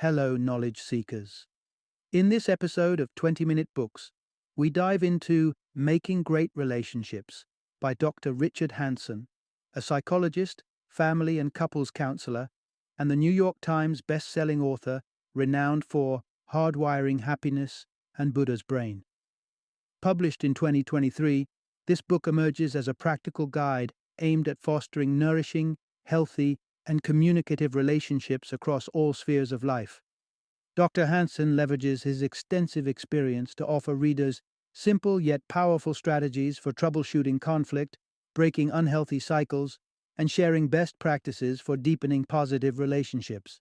Hello, knowledge seekers. In this episode of 20-Minute Books, we dive into Making Great Relationships by Dr. Richard Hanson, a psychologist, family and couples counselor, and the New York Times best-selling author renowned for Hardwiring Happiness and Buddha's Brain. Published in 2023, this book emerges as a practical guide aimed at fostering nourishing, healthy, and communicative relationships across all spheres of life. Dr. Hanson leverages his extensive experience to offer readers simple yet powerful strategies for troubleshooting conflict, breaking unhealthy cycles, and sharing best practices for deepening positive relationships.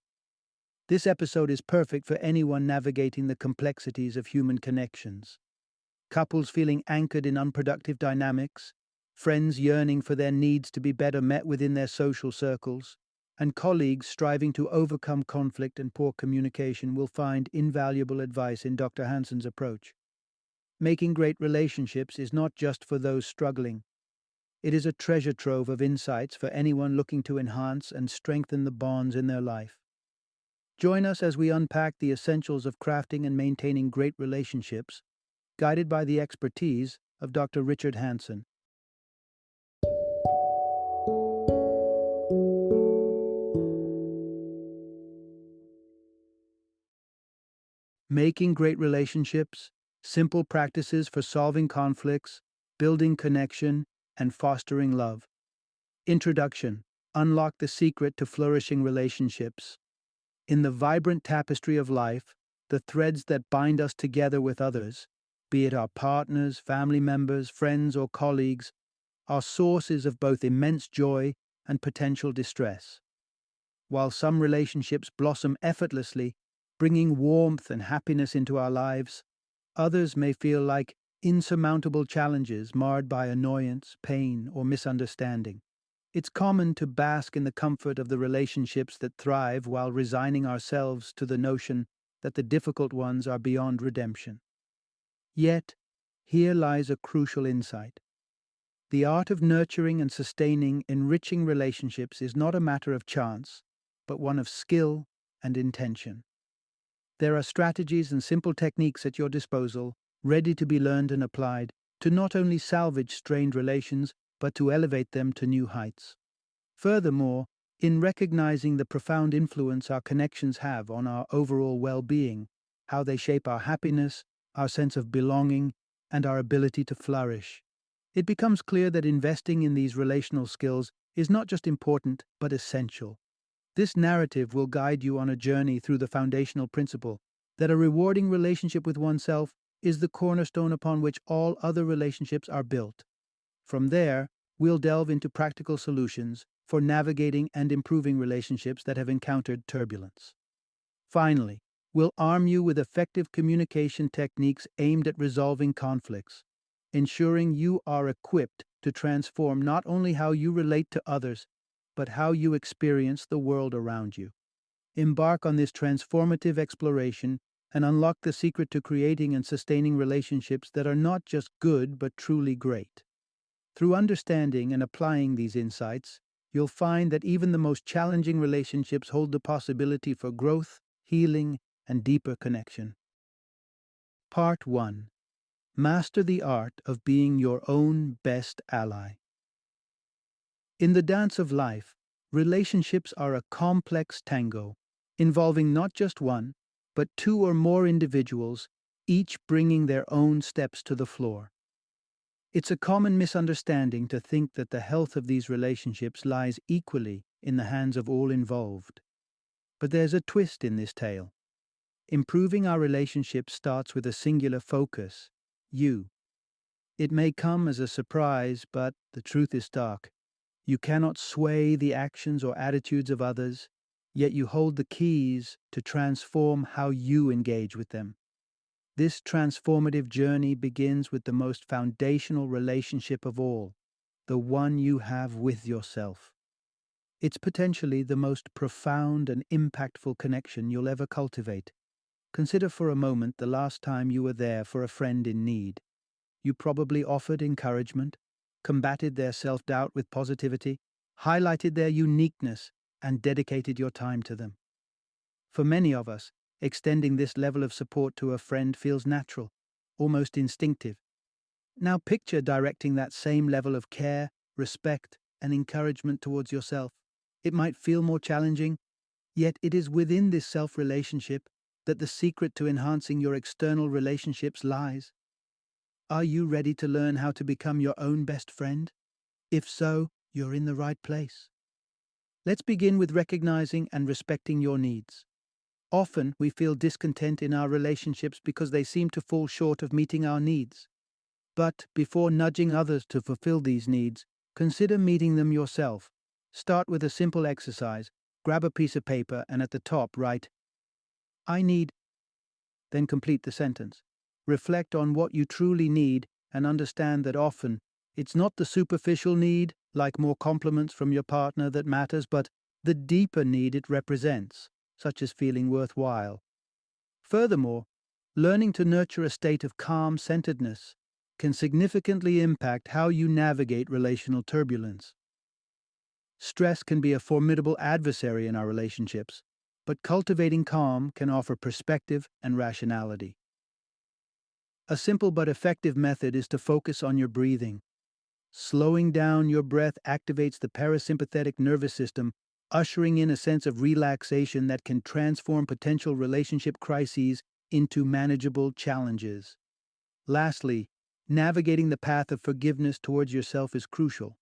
This episode is perfect for anyone navigating the complexities of human connections. Couples feeling anchored in unproductive dynamics, friends yearning for their needs to be better met within their social circles, and colleagues striving to overcome conflict and poor communication will find invaluable advice in Dr. Hanson's approach. Making great relationships is not just for those struggling. It is a treasure trove of insights for anyone looking to enhance and strengthen the bonds in their life. Join us as we unpack the essentials of crafting and maintaining great relationships, guided by the expertise of Dr. Richard Hanson. Making great relationships, simple practices for solving conflicts, building connection, and fostering love. Introduction. Unlock the secret to flourishing relationships. In the vibrant tapestry of life, the threads that bind us together with others, be it our partners, family members, friends, or colleagues, are sources of both immense joy and potential distress. While some relationships blossom effortlessly, bringing warmth and happiness into our lives, others may feel like insurmountable challenges marred by annoyance, pain, or misunderstanding. It's common to bask in the comfort of the relationships that thrive while resigning ourselves to the notion that the difficult ones are beyond redemption. Yet, here lies a crucial insight. The art of nurturing and sustaining enriching relationships is not a matter of chance, but one of skill and intention. There are strategies and simple techniques at your disposal, ready to be learned and applied, to not only salvage strained relations, but to elevate them to new heights. Furthermore, in recognizing the profound influence our connections have on our overall well-being, how they shape our happiness, our sense of belonging, and our ability to flourish, it becomes clear that investing in these relational skills is not just important, but essential. This narrative will guide you on a journey through the foundational principle that a rewarding relationship with oneself is the cornerstone upon which all other relationships are built. From there, we'll delve into practical solutions for navigating and improving relationships that have encountered turbulence. Finally, we'll arm you with effective communication techniques aimed at resolving conflicts, ensuring you are equipped to transform not only how you relate to others, but how you experience the world around you. Embark on this transformative exploration and unlock the secret to creating and sustaining relationships that are not just good but truly great. Through understanding and applying these insights, you'll find that even the most challenging relationships hold the possibility for growth, healing, and deeper connection. Part 1. Master the art of being your own best ally. In the dance of life, relationships are a complex tango, involving not just one, but two or more individuals, each bringing their own steps to the floor. It's a common misunderstanding to think that the health of these relationships lies equally in the hands of all involved. But there's a twist in this tale. Improving our relationships starts with a singular focus: you. It may come as a surprise, but the truth is stark. You cannot sway the actions or attitudes of others, yet you hold the keys to transform how you engage with them. This transformative journey begins with the most foundational relationship of all, the one you have with yourself. It's potentially the most profound and impactful connection you'll ever cultivate. Consider for a moment the last time you were there for a friend in need. You probably offered encouragement, combated their self-doubt with positivity, highlighted their uniqueness, and dedicated your time to them. For many of us, extending this level of support to a friend feels natural, almost instinctive. Now picture directing that same level of care, respect, and encouragement towards yourself. It might feel more challenging, yet it is within this self-relationship that the secret to enhancing your external relationships lies. Are you ready to learn how to become your own best friend? If so, you're in the right place. Let's begin with recognizing and respecting your needs. Often we feel discontent in our relationships because they seem to fall short of meeting our needs. But before nudging others to fulfill these needs, consider meeting them yourself. Start with a simple exercise. Grab a piece of paper and at the top write, "I need," then complete the sentence. Reflect on what you truly need and understand that often it's not the superficial need, like more compliments from your partner, that matters, but the deeper need it represents, such as feeling worthwhile. Furthermore, learning to nurture a state of calm centeredness can significantly impact how you navigate relational turbulence. Stress can be a formidable adversary in our relationships, but cultivating calm can offer perspective and rationality. A simple but effective method is to focus on your breathing. Slowing down your breath activates the parasympathetic nervous system, ushering in a sense of relaxation that can transform potential relationship crises into manageable challenges. Lastly, navigating the path of forgiveness towards yourself is crucial.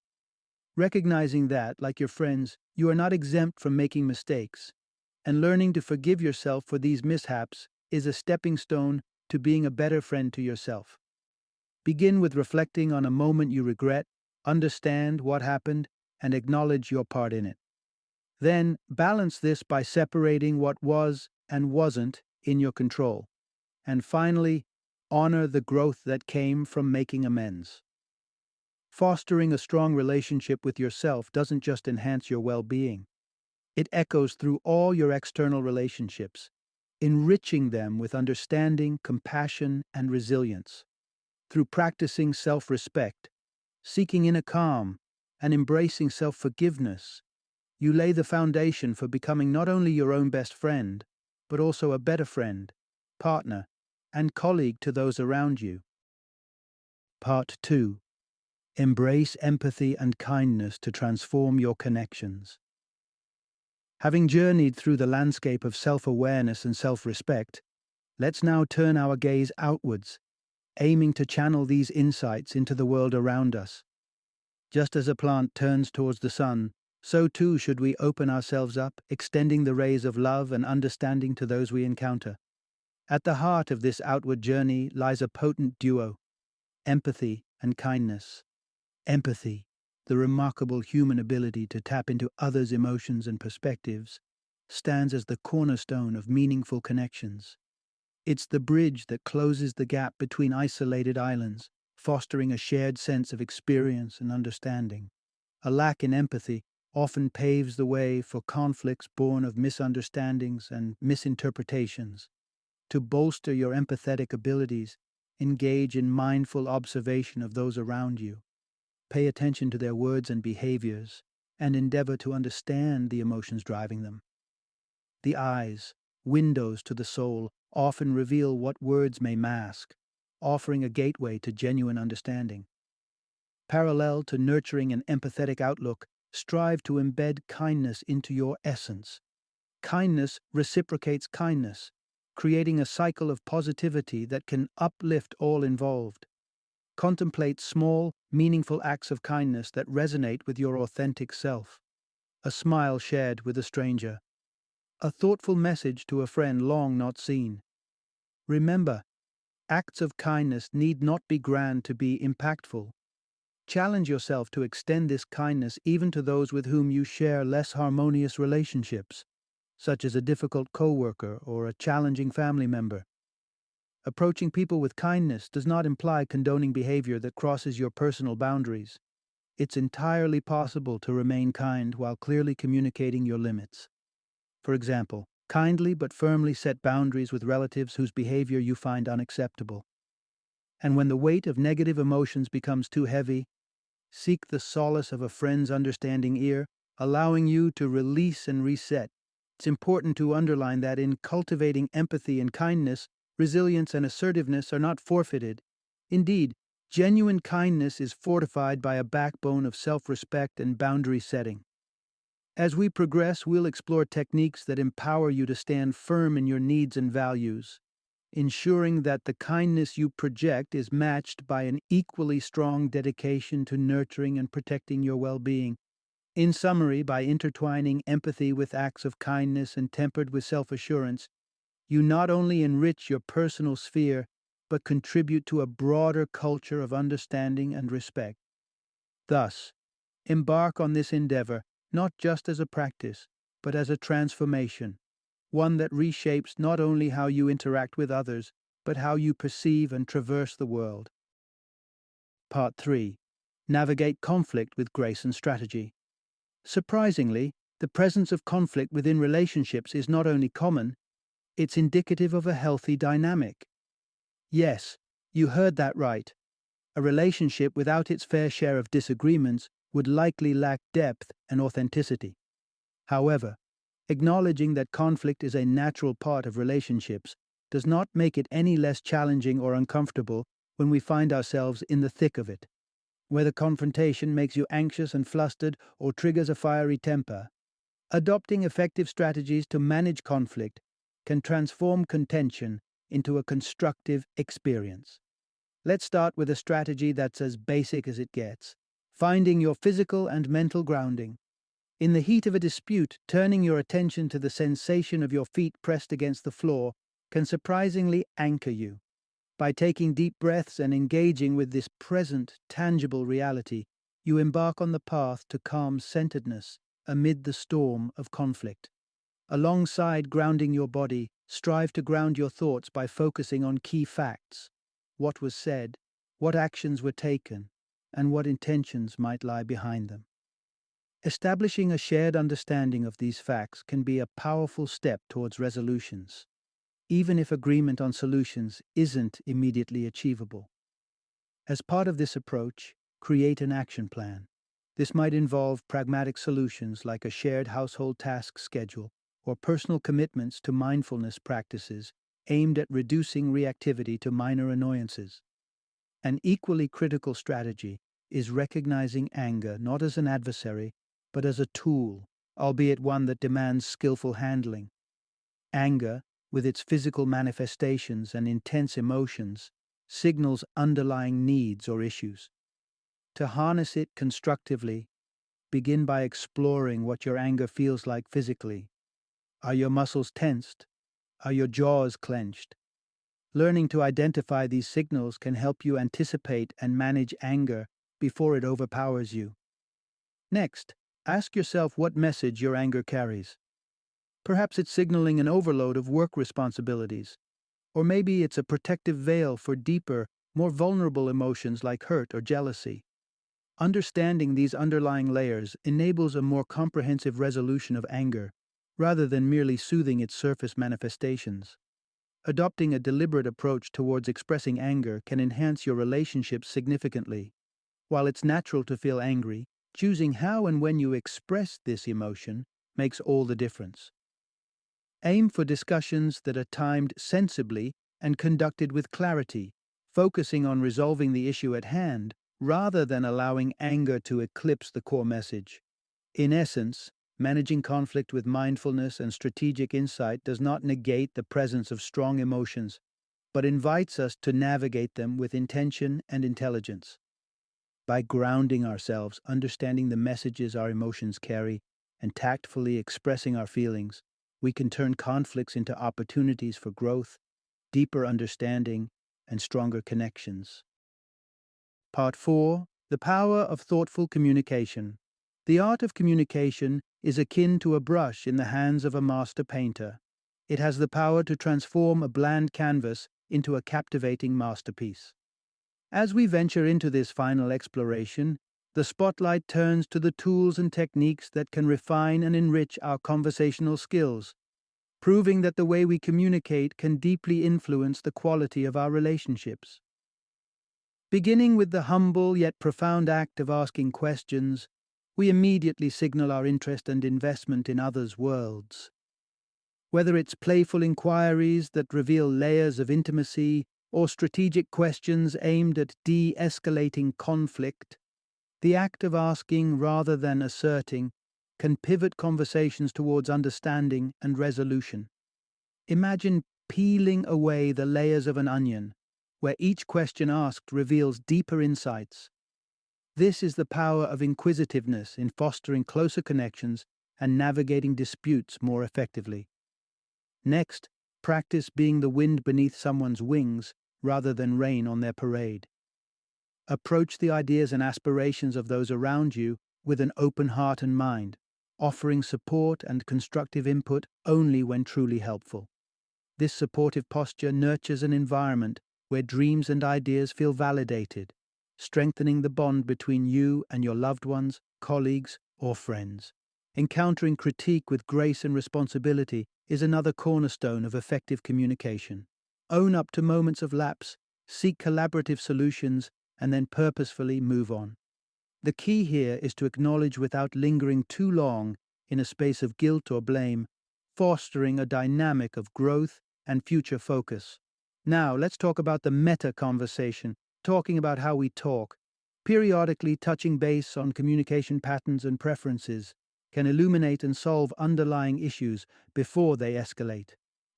Recognizing that, like your friends, you are not exempt from making mistakes, and learning to forgive yourself for these mishaps is a stepping stone to being a better friend to yourself. Begin with reflecting on a moment you regret, understand what happened, and acknowledge your part in it. Then, balance this by separating what was and wasn't in your control. And finally, honor the growth that came from making amends. Fostering a strong relationship with yourself doesn't just enhance your well-being. It echoes through all your external relationships, enriching them with understanding, compassion, and resilience. Through practicing self-respect, seeking inner calm, and embracing self-forgiveness, you lay the foundation for becoming not only your own best friend, but also a better friend, partner, and colleague to those around you. Part 2. Embrace empathy and kindness to transform your connections. Having journeyed through the landscape of self-awareness and self-respect, let's now turn our gaze outwards, aiming to channel these insights into the world around us. Just as a plant turns towards the sun, so too should we open ourselves up, extending the rays of love and understanding to those we encounter. At the heart of this outward journey lies a potent duo: empathy and kindness. Empathy, the remarkable human ability to tap into others' emotions and perspectives, stands as the cornerstone of meaningful connections. It's the bridge that closes the gap between isolated islands, fostering a shared sense of experience and understanding. A lack in empathy often paves the way for conflicts born of misunderstandings and misinterpretations. To bolster your empathetic abilities, engage in mindful observation of those around you. Pay attention to their words and behaviors, and endeavor to understand the emotions driving them. The eyes, windows to the soul, often reveal what words may mask, offering a gateway to genuine understanding. Parallel to nurturing an empathetic outlook, strive to embed kindness into your essence. Kindness reciprocates kindness, creating a cycle of positivity that can uplift all involved. Contemplate small, meaningful acts of kindness that resonate with your authentic self. A smile shared with a stranger. A thoughtful message to a friend long not seen. Remember, acts of kindness need not be grand to be impactful. Challenge yourself to extend this kindness even to those with whom you share less harmonious relationships, such as a difficult coworker or a challenging family member. Approaching people with kindness does not imply condoning behavior that crosses your personal boundaries. It's entirely possible to remain kind while clearly communicating your limits. For example, kindly but firmly set boundaries with relatives whose behavior you find unacceptable. And when the weight of negative emotions becomes too heavy, seek the solace of a friend's understanding ear, allowing you to release and reset, It's important to underline that in cultivating empathy and kindness, resilience and assertiveness are not forfeited. Indeed, genuine kindness is fortified by a backbone of self respect and boundary setting. As we progress, we'll explore techniques that empower you to stand firm in your needs and values, ensuring that the kindness you project is matched by an equally strong dedication to nurturing and protecting your well being. In summary, by intertwining empathy with acts of kindness and tempered with self assurance, you not only enrich your personal sphere, but contribute to a broader culture of understanding and respect. Thus, embark on this endeavor not just as a practice, but as a transformation, one that reshapes not only how you interact with others, but how you perceive and traverse the world. Part 3. Navigate conflict with grace and strategy. Surprisingly, the presence of conflict within relationships is not only common, it's indicative of a healthy dynamic. Yes, you heard that right. A relationship without its fair share of disagreements would likely lack depth and authenticity. However, acknowledging that conflict is a natural part of relationships does not make it any less challenging or uncomfortable when we find ourselves in the thick of it. Whether confrontation makes you anxious and flustered or triggers a fiery temper, adopting effective strategies to manage conflict can transform contention into a constructive experience. Let's start with a strategy that's as basic as it gets: finding your physical and mental grounding. In the heat of a dispute, turning your attention to the sensation of your feet pressed against the floor can surprisingly anchor you. By taking deep breaths and engaging with this present, tangible reality, you embark on the path to calm centeredness amid the storm of conflict. Alongside grounding your body, strive to ground your thoughts by focusing on key facts: what was said, what actions were taken, and what intentions might lie behind them. Establishing a shared understanding of these facts can be a powerful step towards resolutions, even if agreement on solutions isn't immediately achievable. As part of this approach, create an action plan. This might involve pragmatic solutions like a shared household task schedule or personal commitments to mindfulness practices aimed at reducing reactivity to minor annoyances. An equally critical strategy is recognizing anger not as an adversary, but as a tool, albeit one that demands skillful handling. Anger, with its physical manifestations and intense emotions, signals underlying needs or issues. To harness it constructively, begin by exploring what your anger feels like physically. Are your muscles tensed? Are your jaws clenched? Learning to identify these signals can help you anticipate and manage anger before it overpowers you. Next, ask yourself what message your anger carries. Perhaps it's signaling an overload of work responsibilities, or maybe it's a protective veil for deeper, more vulnerable emotions like hurt or jealousy. Understanding these underlying layers enables a more comprehensive resolution of anger, rather than merely soothing its surface manifestations. Adopting a deliberate approach towards expressing anger can enhance your relationships significantly. While it's natural to feel angry, choosing how and when you express this emotion makes all the difference. Aim for discussions that are timed sensibly and conducted with clarity, focusing on resolving the issue at hand rather than allowing anger to eclipse the core message. In essence, managing conflict with mindfulness and strategic insight does not negate the presence of strong emotions, but invites us to navigate them with intention and intelligence. By grounding ourselves, understanding the messages our emotions carry, and tactfully expressing our feelings, we can turn conflicts into opportunities for growth, deeper understanding, and stronger connections. Part 4. The Power of Thoughtful Communication. The art of communication is akin to a brush in the hands of a master painter. It has the power to transform a bland canvas into a captivating masterpiece. As we venture into this final exploration, the spotlight turns to the tools and techniques that can refine and enrich our conversational skills, proving that the way we communicate can deeply influence the quality of our relationships. Beginning with the humble yet profound act of asking questions, we immediately signal our interest and investment in others' worlds. Whether it's playful inquiries that reveal layers of intimacy or strategic questions aimed at de-escalating conflict, the act of asking rather than asserting can pivot conversations towards understanding and resolution. Imagine peeling away the layers of an onion, where each question asked reveals deeper insights. This is the power of inquisitiveness in fostering closer connections and navigating disputes more effectively. Next, practice being the wind beneath someone's wings rather than rain on their parade. Approach the ideas and aspirations of those around you with an open heart and mind, offering support and constructive input only when truly helpful. This supportive posture nurtures an environment where dreams and ideas feel validated, strengthening the bond between you and your loved ones, colleagues, or friends. Encountering critique with grace and responsibility is another cornerstone of effective communication. Own up to moments of lapse, seek collaborative solutions, and then purposefully move on. The key here is to acknowledge without lingering too long in a space of guilt or blame, fostering a dynamic of growth and future focus. Now, let's talk about the meta conversation, talking about how we talk. Periodically touching base on communication patterns and preferences can illuminate and solve underlying issues before they escalate.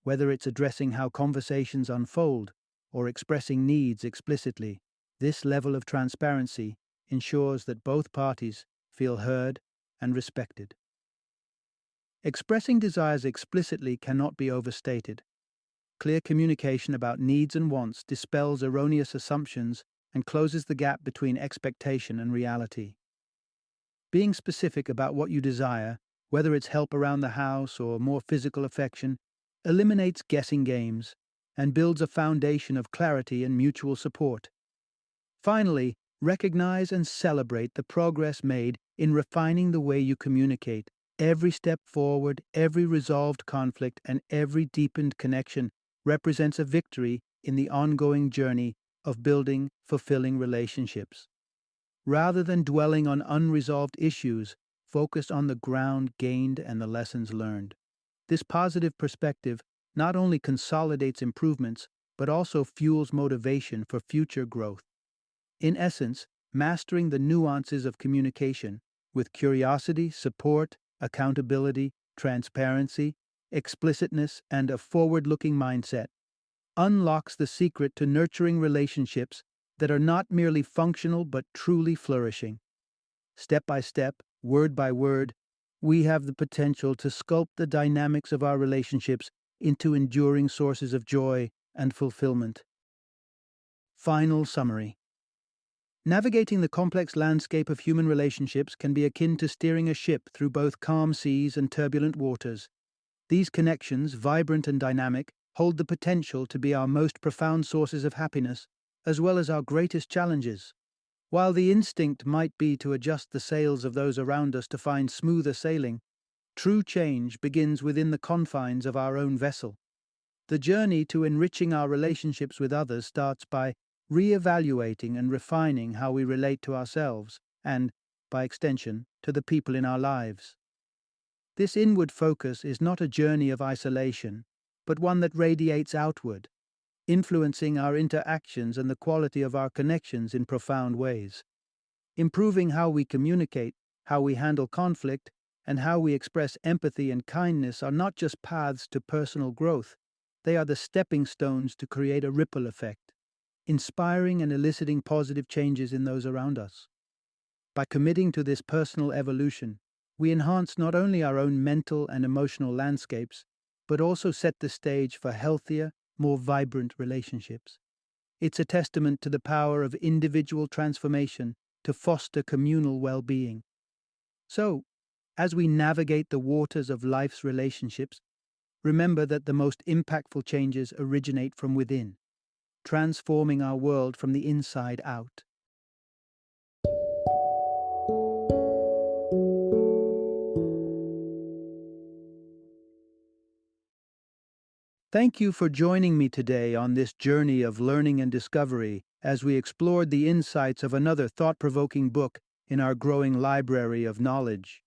Whether it's addressing how conversations unfold or expressing needs explicitly, this level of transparency ensures that both parties feel heard and respected. Expressing desires explicitly cannot be overstated. Clear communication about needs and wants dispels erroneous assumptions and closes the gap between expectation and reality. Being specific about what you desire, whether it's help around the house or more physical affection, eliminates guessing games and builds a foundation of clarity and mutual support. Finally, recognize and celebrate the progress made in refining the way you communicate. Every step forward, every resolved conflict, and every deepened connection represents a victory in the ongoing journey of building fulfilling relationships. Rather than dwelling on unresolved issues, focus on the ground gained and the lessons learned. This positive perspective not only consolidates improvements, but also fuels motivation for future growth. In essence, mastering the nuances of communication with curiosity, support, accountability, transparency, explicitness, and a forward-looking mindset unlocks the secret to nurturing relationships that are not merely functional but truly flourishing. Step by step, word by word, we have the potential to sculpt the dynamics of our relationships into enduring sources of joy and fulfillment. Final summary. Navigating the complex landscape of human relationships can be akin to steering a ship through both calm seas and turbulent waters. These connections, vibrant and dynamic, hold the potential to be our most profound sources of happiness, as well as our greatest challenges. While the instinct might be to adjust the sails of those around us to find smoother sailing, true change begins within the confines of our own vessel. The journey to enriching our relationships with others starts by re-evaluating and refining how we relate to ourselves and, by extension, to the people in our lives. This inward focus is not a journey of isolation, but one that radiates outward, influencing our interactions and the quality of our connections in profound ways. Improving how we communicate, how we handle conflict, and how we express empathy and kindness are not just paths to personal growth, they are the stepping stones to create a ripple effect, inspiring and eliciting positive changes in those around us. By committing to this personal evolution, we enhance not only our own mental and emotional landscapes, but also set the stage for healthier, more vibrant relationships. It's a testament to the power of individual transformation to foster communal well-being. So, as we navigate the waters of life's relationships, remember that the most impactful changes originate from within, transforming our world from the inside out. Thank you for joining me today on this journey of learning and discovery as we explored the insights of another thought-provoking book in our growing library of knowledge.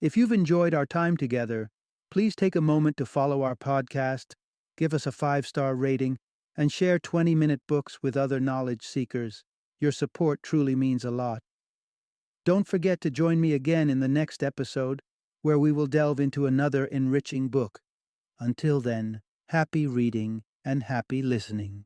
If you've enjoyed our time together, Please take a moment to follow our podcast, give us a 5-star rating, and share 20-minute books with other knowledge seekers. Your support truly means a lot. Don't forget to join me again in the next episode, where we will delve into another enriching book. Until then, happy reading and happy listening.